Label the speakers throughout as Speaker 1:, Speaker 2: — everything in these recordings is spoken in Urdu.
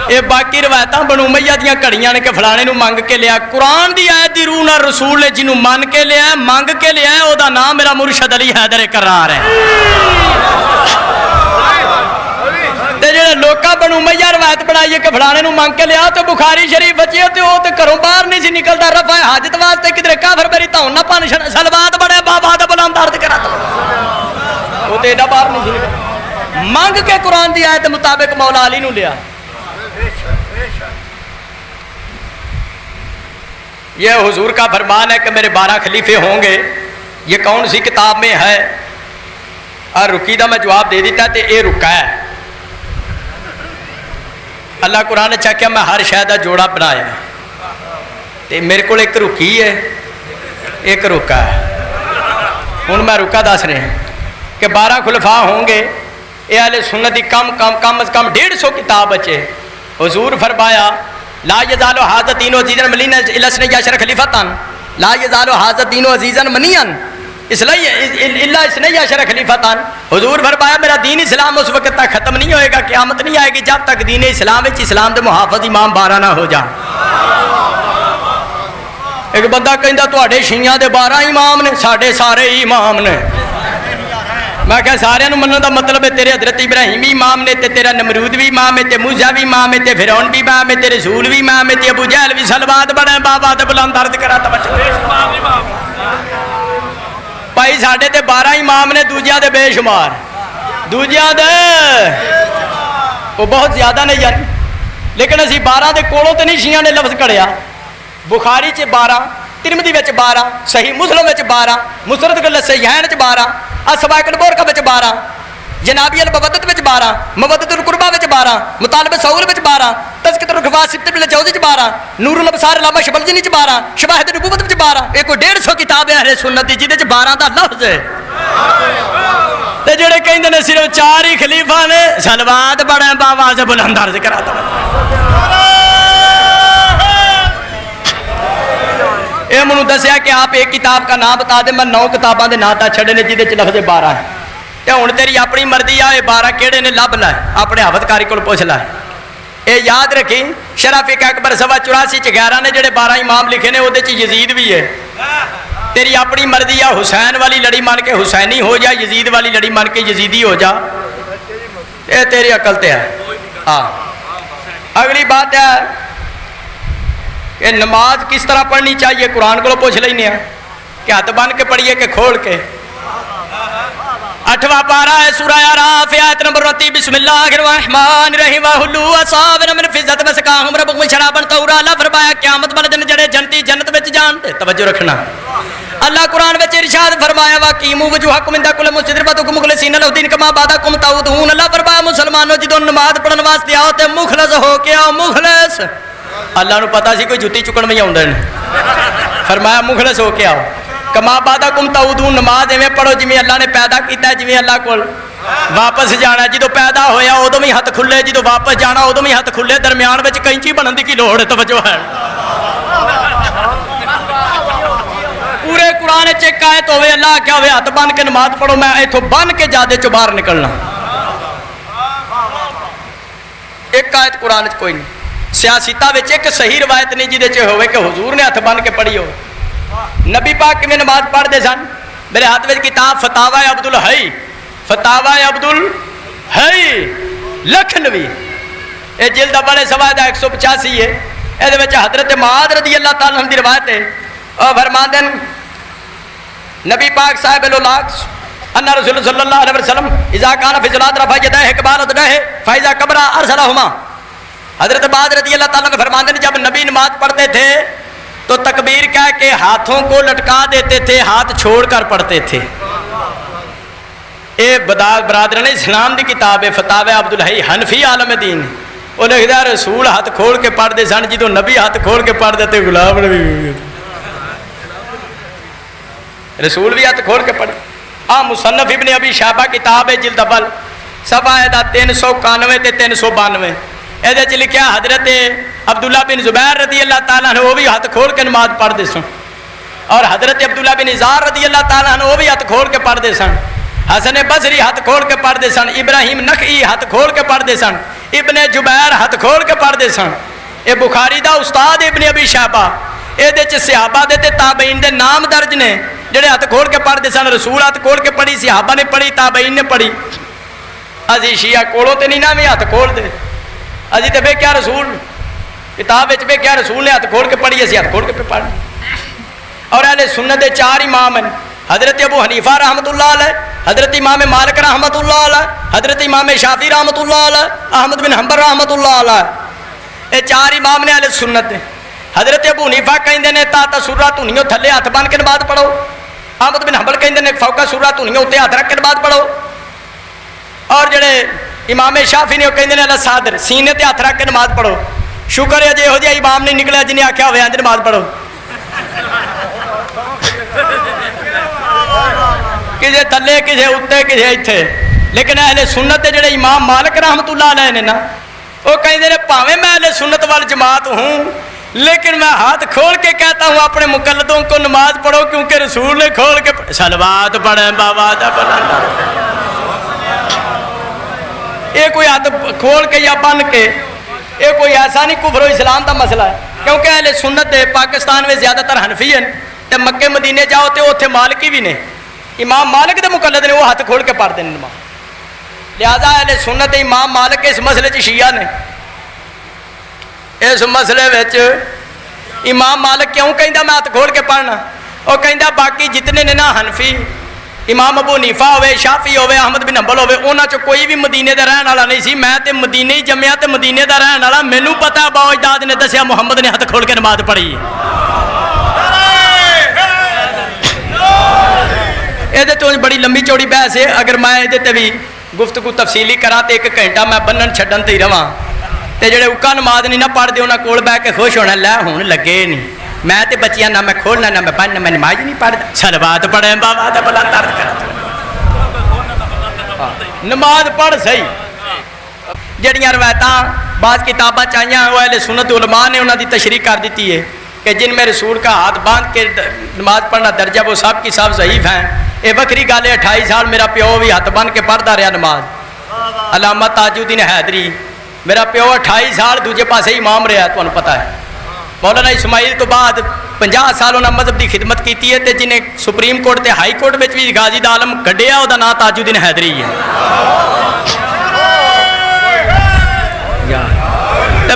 Speaker 1: یہ باقی روایتاں بنو امیہ دیاں کڑیاں نے کہ فلانے نو منگ کے لیا. قرآن دی آیت دی روح نال رسول نے جنوں من کے لیا منگ کے لیا او دا نام میرا مرشد علی حیدر کرار ہے. تے جڑے لوکاں بنو امیہ روایت بنائی ہے کہ فلانے نو منگ کے لیا تو بخاری شریف بچی تے او تے گھروں باہر نہیں سی نکلدا رفع حاجت واسطے کدھر کافر میری تاؤں نہ پن سلوات بڑے بابا دا بلند درد کرا تو او تے ایڈا باہر نہیں سی نکلدا منگ کے قرآن دی آیت مطابق مولا علی نو لیا. یہ حضور کا فرمان ہے کہ میرے 12 خلیفے ہوں گے. یہ کون سی کتاب میں ہے؟ اور رکی دا میں جواب دے دیتا تے اے رکا ہے. اللہ قرآن چاہ کیا میں ہر شے دا جوڑا بنایا تے میرے کو ایک رکی ہے ایک رکا ہے. ہن میں رکا دس رہے ہیں کہ 12 خلفاء ہوں گے. اے اہل سنت دی کم از کم 150 کتاب بچے. حضور فرمایا لا یزال ھذا الدین عزیزا منیا الا اثنی عشر خلیفۃ لا یزال ھذا الدین عزیزا منیا الا اثنی عشر خلیفۃ. حضور فرمایا میرا دین اسلام اس وقت تک ختم نہیں ہوئے گا قیامت نہیں آئے گی جب تک دین اسلام وچ اسلام دے محافظ امام 12 نہ ہو جان. ایک بندہ کہندا تواڈے شیعہ دے 12 امام نے ساڈے سارے ہی امام نے. میں کہا سارے منن دا مطلب ہے تیرے حضرت ابراہیم بھی امام نے تے تیرا نمرود بھی امام ہے تے موسیٰ بھی امام ہے تے فرعون بھی امام ہے تے رسول بھی امام ہے تے ابو جہل بھی صلوات بڑے بابا تے بلند درد کرا توجہ. بھائی ساڈے تے 12 امام نے دوجیاں دے بے شمار دوجیاں دے وہ بہت زیادہ نہیں یار لیکن اسی 12 دے کولوں تے نہیں شیعہ نے لفظ کڑیا. بخاری چ 12 ترمذی وچ 12 صحیح مسلم وچ 12 مسند الصحیحین وچ 12 اسباق البرکہ وچ 12 جنابی المودت وچ 12 مودت القربہ وچ 12 مطالب سول وچ 12 تذکرۃ الخواص ابن الجوزی وچ 12 نور الابصار علامہ شبلجنی وچ 12 شواہد نبوت وچ 12. یہ کوئی 150 کتاب ہے اہل سنت دی جہدے وچ 12 دا لفظ ہے. تے جڑے کہندے نے صرف 4 ہی خلیفہ نے صلوات بڑے بابا سے بلند عرض کرا دو. یہ منو دسیا کہ آپ ایک کتاب کا نام بتا دیں میں 9 کتاباں دے نام تا چھڑے نے جہدے وچ لفظ 12 ہے. تے ہن تیری اپنی مرضی آ یہ 12 کیڑے نے لب لے اپنے حافظ کاری کول پوچھ لے. اے یاد رکھی شرح فقہ اکبر صفحہ 84 چ 11 نے جڑے 12 امام لکھے نے اودے چ یزید بھی ہے. تیری اپنی مرضی آ حسین والی لڑی مان کے حسینی ہو جا یزید والی لڑی مان کے یزیدی ہو جا. اے تیری عقل تے ہے. ہاں اگلی بات ہے کہ نماز کس طرح پڑھنی چاہیے. قرآن کو پوچھ لینے ہیں کہ ہاتھ بن کے پڑھیے کہ کھول کے. 8واں پارہ ہے سورہ اعراف آیت نمبر 29 بسم اللہ الرحمن الرحیم وحلوا اصابر من فضت وسقاهم ربهم شرابا طہورا. اللہ فرمایا قیامت والے دن جڑے جنتی جنت وچ جان تے توجہ رکھنا. اللہ قرآن وچ ارشاد فرمایا واقیموا وجوہکم عند کل مسجد وادعوا مخلصین له الدین کما بعدکم تعودون. اللہ فرمایا مسلمانوں جدوں نماز پڑھن واسطے آؤ تے مخلص ہو کے آؤ. مخلص اللہ نو پتا سی کوئی جُتی چکن میں آؤندے نے فرمایا مخلص ہو کے آؤ. کما بعدکم تعودون نماز ایویں پڑھو جویں اللہ نے پیدا کیتا ہے جویں اللہ کول واپس جانا. جدوں پیدا ہویا ادوں بھی ہاتھ کھلے جدوں واپس جانا ادوں بھی ہاتھ کھلے. درمیان وچ کینچی بنن دی کی لوڑ ہے. توجہ ہے پورے قرآن وچ ایک آیت ہوے اللہ کیا ہوے ہاتھ بن کے نماز پڑھو میں ایتھوں بن کے جادے چوں باہر نکلنا. ایک آیت قرآن وچ کوئی نہیں. سیاستہ وچ ایک صحیح روایت نہیں جہدے چ ہوے کہ حضور نے ہاتھ بن کے پڑھی ہو. نبی پاک کیویں نماز پڑھدے سن. میرے ہاتھ وچ کتاب فتاوی عبد الحی فتاوی عبد الحی لکھنوی یہ جلد اول صفحہ 185 ہے. یہ وچ حضرت معاذ رضی اللہ تعالی عنہ دی روایت ہے. اور فرماندے نبی پاک صاحب الاولاق ان رسول صلی اللہ علیہ وسلم اذا كان في صلاۃ رفع يديه قبل يديه فاذا كبر ارسلهما. حضرت معاذ رضی اللہ تعالیٰ عنہ فرماتے ہیں جب نبی نماز پڑھتے تھے تو تکبیر کہہ کے ہاتھوں کو لٹکا دیتے تھے ہاتھ چھوڑ کر پڑھتے تھے. اے برادران اسلام دی کتاب ہے فتاوی عبد الحی حنفی عالم دین. وہ لکھدا رسول ہاتھ کھول کے پڑھتے سن جدوں نبی ہاتھ کھول کے پڑھ دیتے غلام نبی رسول بھی ہاتھ کھول کے پڑھ. مصنف ابن ابی شیبہ کتاب ہے جلد اول صفحہ 391 تے 392 یہ لکھا حضرت عبداللہ بن زبیر رضی اللہ تعالیٰ عنہ وہ بھی ہاتھ کھول کے نماز پڑھتے سن. اور حضرت عبداللہ بن ازار رضی اللہ تعالیٰ عنہ وہ بھی ہاتھ کھول کے پڑھتے سن. حسن بصری ہاتھ کھول کے پڑھتے سن. ابراہیم نخعی ہاتھ کھول کے پڑھتے سن. ابن جبیر ہاتھ کھول کے پڑھتے پڑھتے سن. یہ بخاری دا استاد ابن ابی شیبہ یہ صحابہ دے تے تابعین دے نام درج نے جڑے ہاتھ کھول کے پڑھتے سن. رسول ہاتھ کھول کے پڑھی, صحابہ نے پڑھی, تابعین نے پڑھی. ابھی شیعہ کولوں تے نہیں نا بھی ہاتھ کھول دے, ابھی تو ویکھیا رسول کتاب ویکھیا رسول نے ہاتھ کھول کے پڑھی, اسی ہاتھ کھول کے پڑھ. اور اہل سنت دے 4 امام ہیں, حضرت ابو حنیفہ رحمۃ اللہ علیہ, حضرت امام مالک رحمۃ اللہ علیہ, حضرت امام شافعی رحمۃ اللہ علیہ, احمد بن حنبل رحمۃ اللہ علیہ. یہ 4 امام نے اہل سنت. حضرت ابو حنیفہ کہندے نے تا سورہ دھنیوں تھلے ہاتھ بن کے نماز پڑھو. احمد بن حنبل کہندے نے فوقا سورہ دھنیوں اتنے ہاتھ رکھ کے نماز پڑھو. اور جڑے امام شافعی نے وہ کہندے نے صادر سینے تے ہاتھ رکھ کے نماز پڑھو. شکر ہے جی یہو جہا امام نہیں نکلیا جنہیں آخیا ہوئے انج نماز پڑھو. کسے تھلے کسے اتنے کسے اتنے. لیکن اہل سنت دے جڑے امام مالک رحمۃ اللہ علیہ نے نا وہ کہتے ہیں پاویں میں اہل سنت وال جماعت ہوں لیکن میں ہاتھ کھول کے کہتا ہوں اپنے مقلدوں کو نماز پڑھو کیونکہ رسول نے کھول کے صلوات پڑھیں بابا دا بلند. یہ کوئی ہاتھ کھول کے یا بن کے یہ کوئی ایسا نہیں کفر و اسلام دا مسئلہ ہے. کیونکہ اہل سنت دے پاکستان میں زیادہ تر حنفی ہیں تے مکے مدینے جاؤ تے اوتھے مالکی بھی نے, امام مالک دے مقلد نے وہ ہاتھ کھول کے پڑھ دیں نماز. لہذا اہل سنت امام مالک اس مسئلے چ شیعہ نے. اس مسئلے وچ امام مالک کیوں کہندا میں ہاتھ کھول کے پڑھنا, وہ کہندا باقی جتنے نے نا حنفی امام ابو حنیفہ ہوئے, شافعی ہوئے, احمد بن حنبل ہوئے, انہاں چ کوئی بھی مدینے دا رہن والا نہیں سی. میں تے مدینے ہی جمیا تے مدینے دا رہن والا, مینوں پتہ ہے باو اجداد نے دسیا محمد نے ہاتھ کھول کے نماز پڑھی. یہ تو بڑی لمبی چوڑی بحث ہے, اگر میں یہ بھی گفتگو تفصیلی کرا تو 1 گھنٹہ میں بنن چھڈن تے ہی رواں. تے جڑے اکا نماز نہیں نہ پڑھتے انہاں کول بہ کے خوش ہونا لے ہن لگے نہیں میں تے بچیاں نہ میں کھولنا نہ میں پڑھنا, میں نماز نہیں پڑھدا. صلوات پڑھیں بابا دا بلند درد کرا نماز پڑھ صحیح. جڑیاں روایتاں بعض کتاباں چاہیاں وہ اہل سنت علماء نے انہاں دی تشریح کر دیتی ہے کہ جن میں رسول کا ہاتھ باندھ کے نماز پڑھنا درجہ وہ سب کی سب ضعیف ہیں. یہ وکری گل ہے. 28 سال میرا پیو بھی ہاتھ باندھ کے پڑھتا رہا نماز. علامہ تاج الدین حیدری میرا پیو 28 سال دوجے پاسے امام رہا, تمہیں پتہ ہے. مولانا اسماعیل تو بعد 50 سال انہوں نے مذہب کی خدمت کی ہے, جنہیں سپریم کورٹ تے ہائی کورٹ میں بھی غازی دا عالم کڈیا, وہ نام تاج الدین حیدری ہے.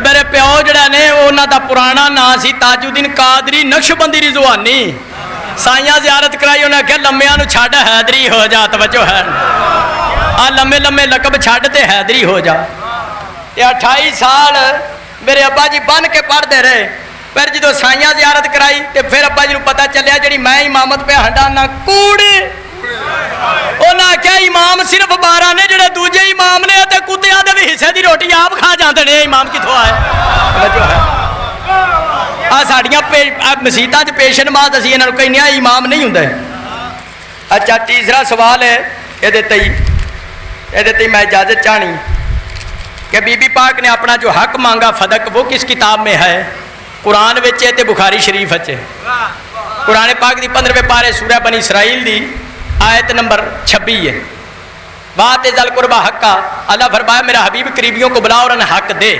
Speaker 1: میرے پیو جڑا نے انہوں دا پرانا نام سی تاج الدین قادری نقشبندی رضوانی. سائیاں زیارت کرائی, انہیں آخیا لمیاں نو چھڈ حیدری ہو جا. توجہ ہے آ لمے لمے لقب چھڈ تے حیدری ہو جا. یہ 28 سال میرے ابا جی بن کے پڑھتے رہے. پھر جدو سائیاں زیارت کرائی تو پھر ابا جی کو پتہ چلیا جڑی میں امامت پہ ہنڈانا کوڑی. انہیں آخیا امام صرف 12 نے, جڑے دوجے امام نے تے کتیاں دے بھی حصے دی روٹی آپ کھا جاندے نے. امام کتوں آئے ساڑیاں مسیتاں پیش نماز اسی انہوں کہنے امام نہیں ہوں. اچھا تیسرا سوال ہے یہ میں اجازت چاہنی کہ بی بی پاک نے اپنا جو حق مانگا فدق وہ کس کتاب میں ہے؟ قرآن وچ ہے تے بخاری شریف وچ ہے. قرآن پاک دی 15ویں پارے سورہ بنی اسرائیل دی آیت نمبر 26 ہے. وَآتِ ذَا الْقُرْبَىٰ حَقَّهُ, اللہ فرمایا میرا حبیب قریبیوں کو بلا اور انہیں حق دے.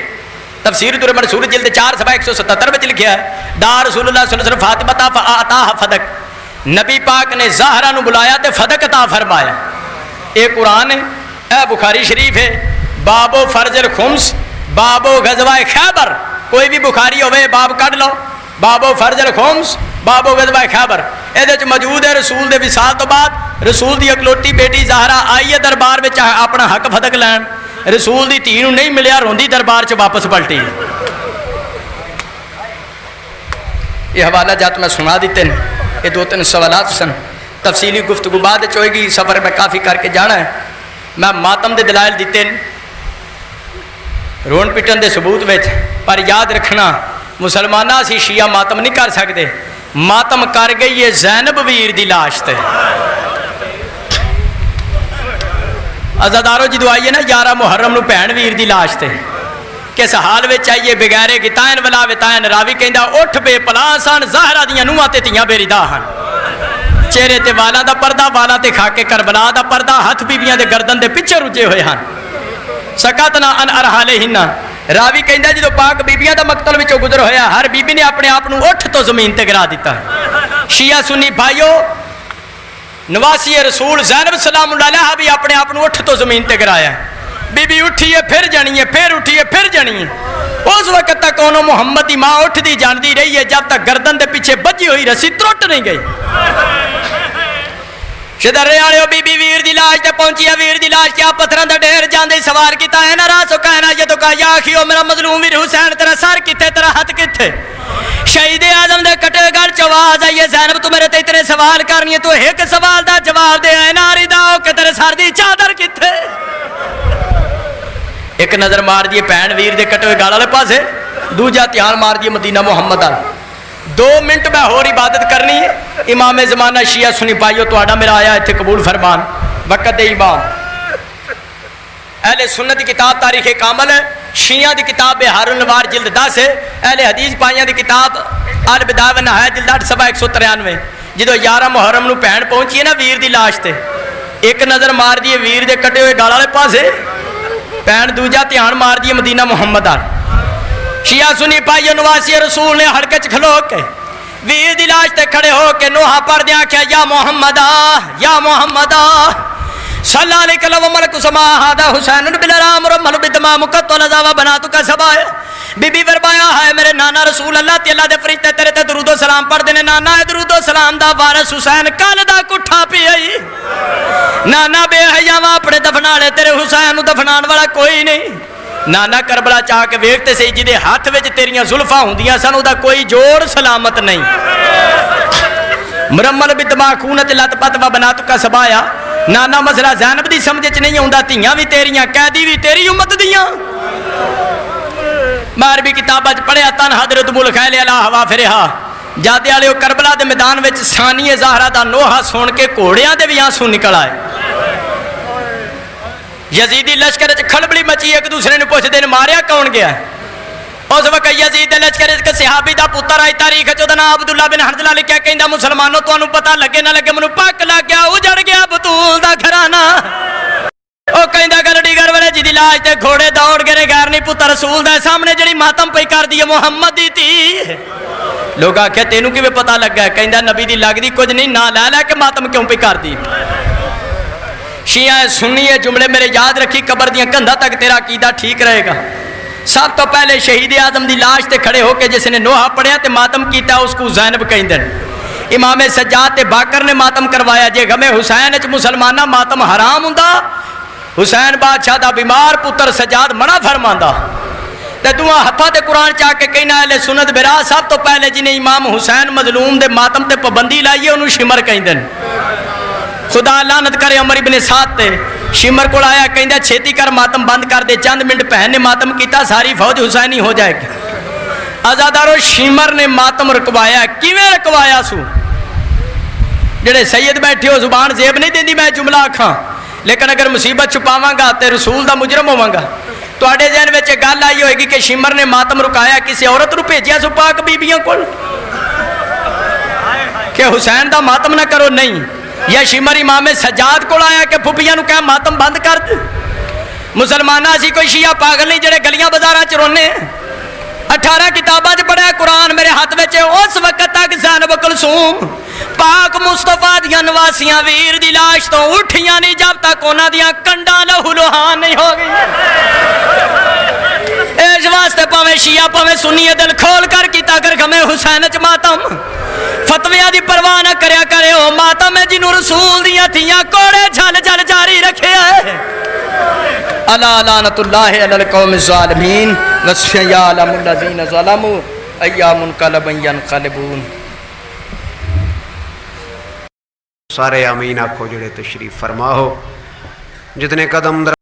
Speaker 1: تفسیر در منصور جلد 4 صفحہ 177 میں لکھا ہے دا رسول اللہ صلی اللہ علیہ وسلم فاطمہ فآتاها فدق, نبی پاک نے زہرا نو بلایا تے فدق عطا فرمایا. یہ قرآن ہے, اے بخاری شریف ہے. بابو فرض الخمس, بابو غزوہ خیبر, کوئی بھی بخاری ہوئے باب کڈ لو, بابو فرض الخمس, بابو غزوہ خیبر. یہ موجود ہے رسول دے وصال تو بعد رسول دی اکلوٹی بیٹی زہرا آئی ہے دربار میں اپنا حق فدق لین. رسول دی دھی نہیں ملیا, روندی دربار چ واپس پلٹی. یہ حوالہ جات میں سنا دیتے ہیں. یہ 2-3 سوالات سن, تفصیلی گفتگو بعد ہوئے گی, سفر میں کافی کر کے جانا ہے. میں ماتم دے دلائل دیتے ہیں رون پٹن دے ثبوت وچ, پر یاد رکھنا مسلمانہ اسی شیعہ ماتم نہیں کر سکتے. ماتم کر گئی ہے زینب ویر دی لاش تے. عزادارو جدو آئیے نا 11 محرم نو بہن ویر دی لاش تے کس حال وچ آئیے بغیرے گتائن ولا وتائن. راوی کہندا اٹھ بے پلا سن زہرا دیاں نوہاں تے تیاں بے ردا ہن. چہرے تے والاں دا پردہ, والاں تے خاکے کربلا دا پردہ, ہاتھ بیبیاں دے گردن دے پیچھے رجے ہوئے ہن. سکتنا ان ارحالہن, راوی کہندا جدو پاک بیبیاں دا مقتل وچوں گزر ہویا ہر بیبی نے اپنے آپ نو اٹھ تو زمین تے گرا دیتا. شیعہ سنی بھائیو نواسی رسول زینب سلام اللہ علیہ بھی اپنے آپ نو اٹھ تو زمین تے گرایا. بی بی اٹھی ہے پھر جانی ہے پھر اٹھی ہے پھر جانی ہے. اس وقت تک انہوں محمد دی ماں اٹھ دی جاندی رہی ہے جب تک گردن دے پیچھے بجی ہوئی رسی ترٹ نہیں گئی. شدرے آڑے بی بی ویر دی لاش تے پہنچی ہے. ویر دی لاش کیا پتھراں دا ڈھیر جاندے سوار کیتا ہے نا راسو کہنا یہ تو کہا یا اخیو میرا مظلوم ویر حسین تیرا سر کتے تیرا ہاتھ کتے. شہید اعظم دے کٹے گل چواز آئیے زینب تو میرے تے اتنے سوال کرنی ہے تو ایک سوال دا جواب دے ہے ناری داؤ کہ تیرے سر دی چادر کتے. ایک نظر مار دیے پہن ویر دے کٹے گال والے پاسے دوجا دھیان مار دیے مدینہ محمد آل. 2 منٹ میں اور عبادت کرنی ہے. امام زمانہ شیعہ سنی پائیو تو آڈا میرا آیا اتھے قبول فرمان وقت دے امام. اہل سنت کی کتاب تاریخ کامل ہے. شیعہ دی کتاب بہار النوار جلد 10 ہے. اہل حدیث پائیاں دی کتاب البدایہ و نہایہ جلد 8 صفحہ 193. جدو 11 محرم نو پہن پہنچی ہے نا ویر دی لاش تے ایک نظر مار دیے ویر دے کٹے ہوئے گال والے پاسے پہن دوجا دھیان مار دیے مدینہ محمد آل. شیعہ سنی پائیو نواسی رسول نے ہڑکے چ کھلو کے ویر دی لاش تے کھڑے ہو کے نوحہ پڑھ دیا کیا یا محمد یا محمد صلی اللہ علیہ وملک سما ہادہ حسین بلرام رمل بدما مقتل زاوہ بناتو کا سبائے. بی بی فرمایا ہے میرے نانا رسول اللہ تی اللہ دے فرشتے تیرے تے درود و سلام پڑھ دینے. نانا ہے درود و سلام دا وارث حسین کل دا کٹھا پی آئی. نانا بے حیاواں اپنے دفنالے تیرے حسین دفنان والا کوئی نہیں. نانا کربلا چاہ کے ویکھتے سے جدے ہاتھ وچ تیریاں زلفاں ہوندیاں سن دا کوئی جوڑ سلامت نہیں. مرمل بدما خونت لت پت و بناتو کا سبایا. نانا مسئلہ زینب دی سمجھ نہیں ہوندا تیاں بھی تیریاں قیدی بھی تیری امت دیاں. ماربی کتابہ پڑھیا تن حضرت ملخیل علا ہوا فرہا جاتے آلے کربلا دے میدان وچ ثانی زہرہ دا نوحہ سن کے کوڑیاں دے بھی آنسو نکل آئے. یزیدی لشکر کھڑبڑی مچی ایک دوسرے نے پوچھ دین ماریا کون گیا ہے. اس وقت یزید لشکر کے صحابی دا پتر آئی تاریخ چودنا عبداللہ بن حنظلہ لکھیا کہندہ مسلمانوں تو انہوں پتہ لگے نہ لگے منو پاک لگ گیا اجڑ گیا بطول دا گھرانا. او کہندہ گلڑی گھر والے جدی لاج تے گھوڑے دوڑ گرے غیر نہیں پتر رسول دے سامنے جڑی ماتم پہ کر دی محمد دی تھی. لوگ آکھے تینوں کی بھی پتہ لگ گیا. کہندہ نبی دی لگ دی کچھ نہیں نہ لے لے کے ماتم کیوں پہ کر دی. شیعہ سنی ہے جملے میرے یاد رکھی قبر دیاں کندھا تک تیرا عقیدہ ٹھیک رہے گا. سب تو پہلے شہید اعظم دی لاش تے کھڑے ہو کے جس نے نوحہ پڑھیا تے ماتم کیتا اس کو زینب کہندے. امام سجاد تے باقر نے ماتم کروایا. جے غم حسین اچ مسلمانہ ماتم حرام ہوندا حسین بادشاہ دا بیمار پتر سجاد منع فرماندا تے دعا ہتھاں تے قرآن چاہ کے کہنا اہل سنت برا سب تو پہلے جنہیں امام حسین مظلوم دے ماتم تے پابندی لائیے انہوں شمر کہندے. خدا لعنت کرے عمر ابن سعد تے شمر کو آیا کہندہ چھیتی کر ماتم بند کر دے. چند منٹ پہن نے ماتم کیتا ساری فوج حسینی ہو جائے گی. آزادارو شمر نے ماتم رکوایا. کیویں رکوایا سو جڑے سید بیٹھے ہو زبان زیب نہیں دیندی میں جملہ آکھاں لیکن اگر مصیبت چھپاواں گا تے رسول دا مجرم ہوواں گا. تو آڑے ذہن وچ گل آئی ہوئے گی کہ شمر نے ماتم رکایا کسی عورت رو بھیجیا سو پاک بیبیاں کول کہ حسین دا ماتم نہ کرو. نہیں یا شمر امام سجاد کو آیا کہ پھپیاں نو کہا ماتم بند کر دے. مسلمانہ اسی کوئی شیعہ پاگل نہیں جڑے گلیاں بازاراں چ رونے. 18 کتاباں چ پڑھیا قرآن میرے ہاتھ وچ. اس وقت تک زینب کلثوم پاک مصطفیٰ دیاں نواسیاں ویر دی لاش تو اٹھیاں نہیں جب تک انہاں دیاں کنڈاں لہو لوہان نہیں ہو گئی. اس واسطے پاویں شیعہ پاویں سنی دل کھول کر کیتا کر غم حسین چ ماتم فتویاں دی پرواہ نہ کریا کرے. او ماتم ہے جنوں رسول دیاں تھیاں کوڑے جھل جھل جاری رکھے ہے. الا لعنت اللہ علی القوم الظالمین وسیعلم الذین ظلموا ایام انقلب ینقلبون.
Speaker 2: سارے آمین آکھو جڑے تشریف فرما ہو. جتنے قدم